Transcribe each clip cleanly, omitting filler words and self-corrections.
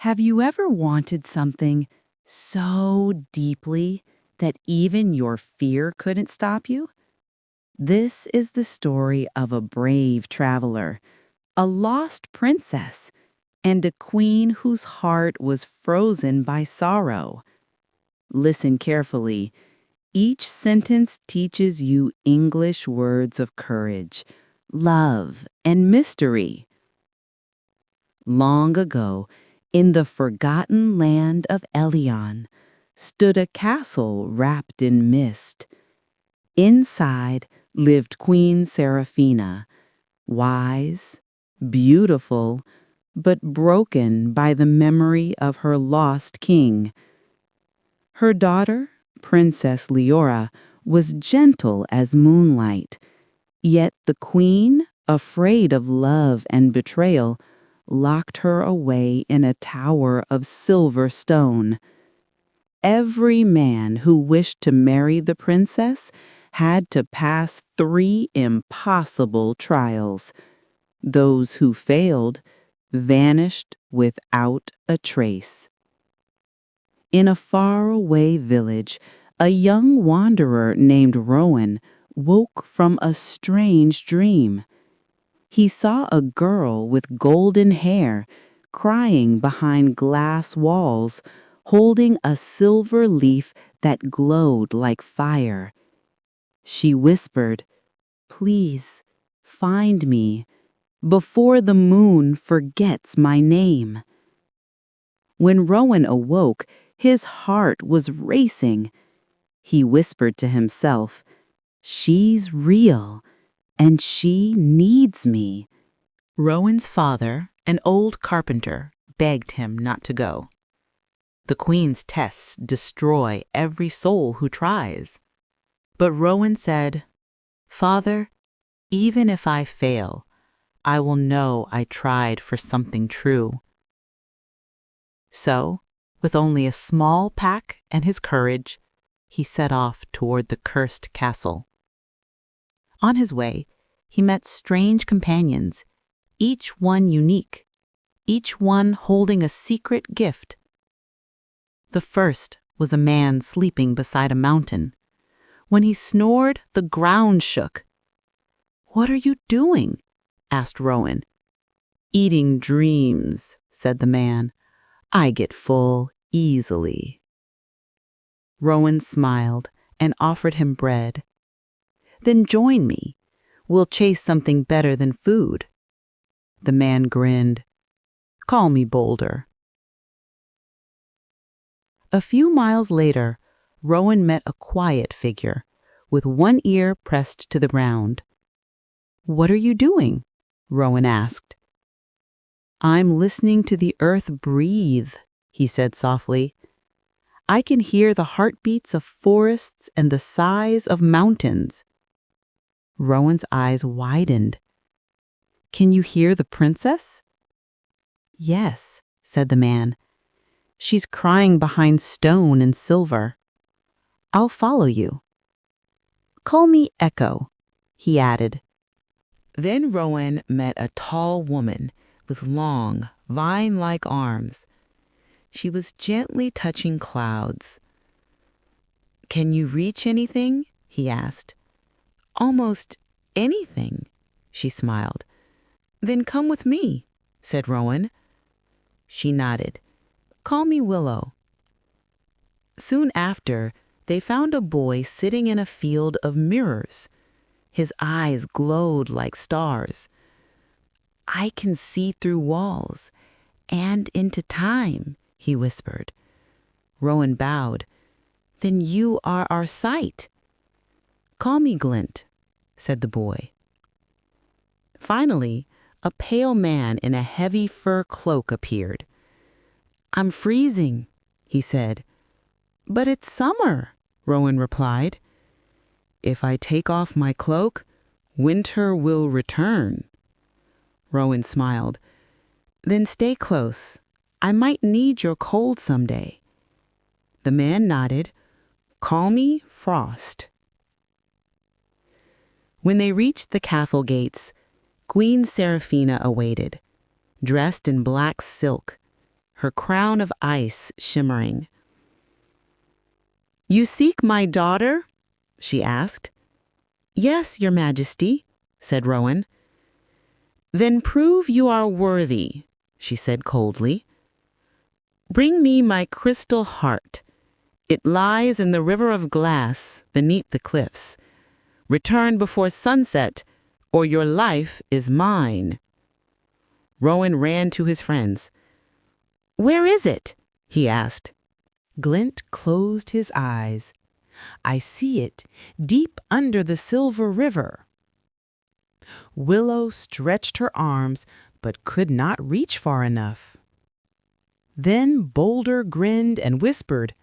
Have you ever wanted something so deeply that even your fear couldn't stop you? This is the story of a brave traveler, a lost princess, and a queen whose heart was frozen by sorrow. Listen carefully. Each sentence teaches you English words of courage, love, and mystery. Long ago, in the forgotten land of Elion, stood a castle wrapped in mist. Inside lived Queen Seraphina, wise, beautiful, but broken by the memory of her lost king. Her daughter, Princess Leora, was gentle as moonlight, yet the queen, afraid of love and betrayal, locked her away in a tower of silver stone. Every man who wished to marry the princess had to pass 3 impossible trials. Those who failed vanished without a trace. In a faraway village, a young wanderer named Rowan woke from a strange dream. He saw a girl with golden hair crying behind glass walls, holding a silver leaf that glowed like fire. She whispered, "Please, find me before the moon forgets my name." When Rowan awoke, his heart was racing. He whispered to himself, "She's real, and she needs me." Rowan's father, an old carpenter, begged him not to go. The queen's tests destroy every soul who tries. But Rowan said, "Father, even if I fail, I will know I tried for something true." So, with only a small pack and his courage, he set off toward the cursed castle. On his way, he met strange companions, each one unique, each one holding a secret gift. The first was a man sleeping beside a mountain. When he snored, the ground shook. "What are you doing?" asked Rowan. "Eating dreams," said the man. "I get full easily." Rowan smiled and offered him bread. "Then join me. We'll chase something better than food." The man grinned. "Call me Boulder." A few miles later, Rowan met a quiet figure, with one ear pressed to the ground. "What are you doing?" Rowan asked. "I'm listening to the earth breathe," he said softly. "I can hear the heartbeats of forests and the sighs of mountains." Rowan's eyes widened. "Can you hear the princess?" "Yes," said the man. "She's crying behind stone and silver." "I'll follow you." "Call me Echo," he added. Then Rowan met a tall woman with long, vine-like arms. She was gently touching clouds. "Can you reach anything?" he asked. "Almost anything," she smiled. "Then come with me," said Rowan. She nodded. "Call me Willow." Soon after, they found a boy sitting in a field of mirrors. His eyes glowed like stars. "I can see through walls and into time," he whispered. Rowan bowed. "Then you are our sight." "Call me Glint," said the boy. Finally, a pale man in a heavy fur cloak appeared. "I'm freezing," he said. "But it's summer," Rowan replied. "If I take off my cloak, winter will return." Rowan smiled. "Then stay close. I might need your cold someday." The man nodded. "Call me Frost." When they reached the castle gates, Queen Seraphina awaited, dressed in black silk. her crown of ice shimmering. "You seek my daughter?" she asked. "Yes, Your Majesty," said Rowan. "Then prove you are worthy," she said coldly. "Bring me my crystal heart. It lies in the river of glass beneath the cliffs. Return before sunset, or your life is mine." Rowan ran to his friends. "Where is it?" he asked. Glint closed his eyes. "I see it, deep under the silver river." Willow stretched her arms, but could not reach far enough. Then Boulder grinned and whispered,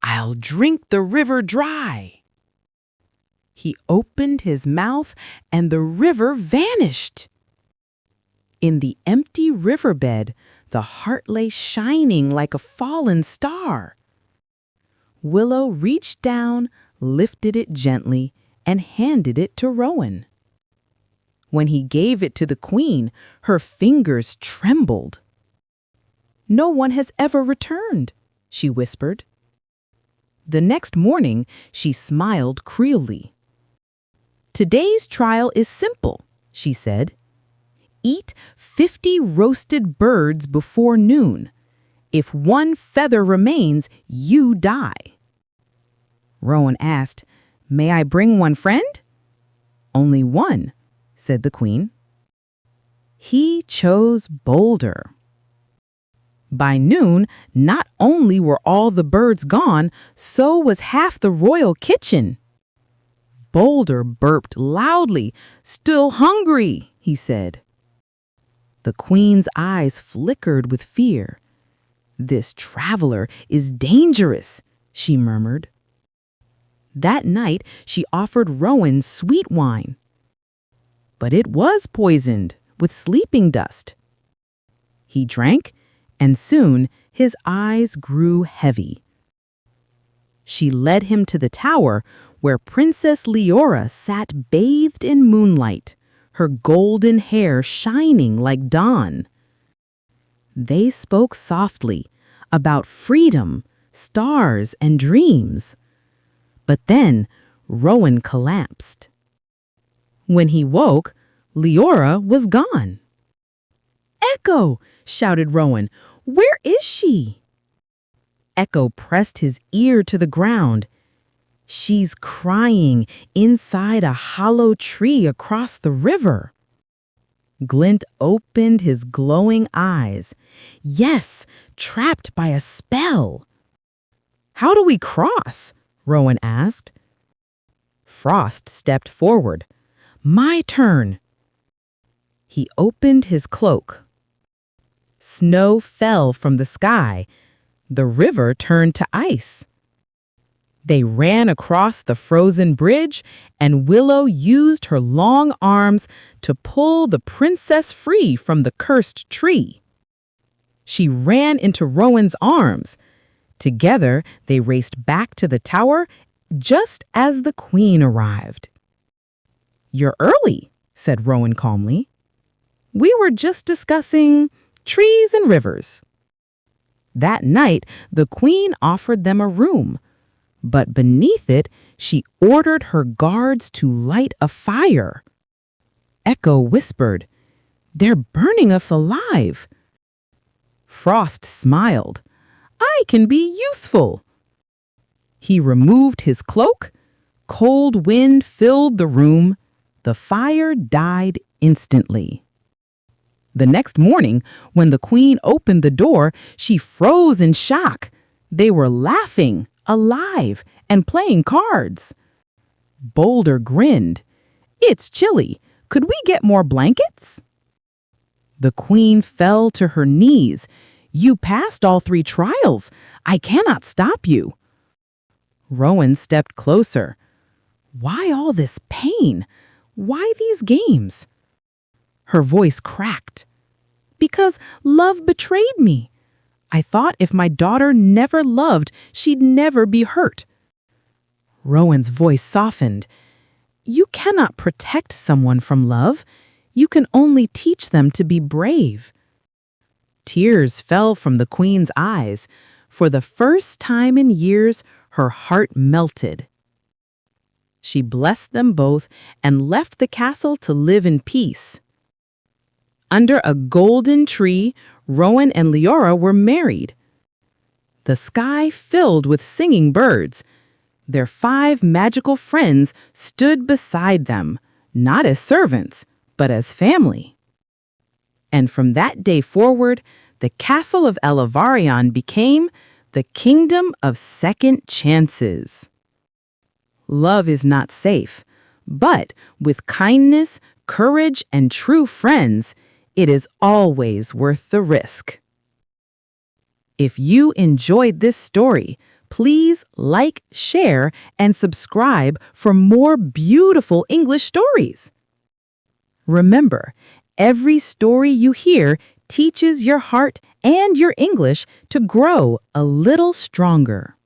"I'll drink the river dry." He opened his mouth, and the river vanished. In the empty riverbed, the heart lay shining like a fallen star. Willow reached down, lifted it gently, and handed it to Rowan. When he gave it to the queen, her fingers trembled. "No one has ever returned," she whispered. The next morning, she smiled cruelly. "Today's trial is simple," she said. "Eat 50 roasted birds before noon. If one feather remains, you die." Rowan asked, "May I bring one friend?" "Only one," said the queen. He chose Boulder. By noon, not only were all the birds gone, so was half the royal kitchen. Boulder burped loudly. "Still hungry," he said. The queen's eyes flickered with fear. "This traveler is dangerous," she murmured. That night, she offered Rowan sweet wine. But it was poisoned with sleeping dust. He drank, and soon his eyes grew heavy. She led him to the tower where Princess Leora sat bathed in moonlight, her golden hair shining like dawn. They spoke softly about freedom, stars, and dreams. But then Rowan collapsed. When he woke, Leora was gone. "Echo!" shouted Rowan. "Where is she?" Echo pressed his ear to the ground. "She's crying inside a hollow tree across the river." Glint opened his glowing eyes. "Yes, trapped by a spell." "How do we cross?" Rowan asked. Frost stepped forward. "My turn." He opened his cloak. Snow fell from the sky. The river turned to ice. They ran across the frozen bridge, and Willow used her long arms to pull the princess free from the cursed tree. She ran into Rowan's arms. Together, they raced back to the tower just as the queen arrived. "You're early," said Rowan calmly. "We were just discussing trees and rivers." That night, the queen offered them a room, but beneath it, she ordered her guards to light a fire. Echo whispered, "They're burning us alive." Frost smiled. "I can be useful." He removed his cloak. Cold wind filled the room. The fire died instantly. The next morning, when the queen opened the door, she froze in shock. They were laughing, alive, and playing cards. Boulder grinned. "It's chilly. Could we get more blankets?" The queen fell to her knees. "You passed all 3 trials. I cannot stop you." Rowan stepped closer. "Why all this pain? Why these games?" Her voice cracked. "Because love betrayed me. I thought if my daughter never loved, she'd never be hurt." Rowan's voice softened. "You cannot protect someone from love. You can only teach them to be brave." Tears fell from the queen's eyes. For the first time in years, her heart melted. She blessed them both and left the castle to live in peace. Under a golden tree, Rowan and Leora were married. The sky filled with singing birds. Their 5 magical friends stood beside them, not as servants, but as family. And from that day forward, the castle of Elevarion became the kingdom of second chances. Love is not safe, but with kindness, courage, and true friends, it is always worth the risk. If you enjoyed this story, please like, share, and subscribe for more beautiful English stories. Remember, every story you hear teaches your heart and your English to grow a little stronger.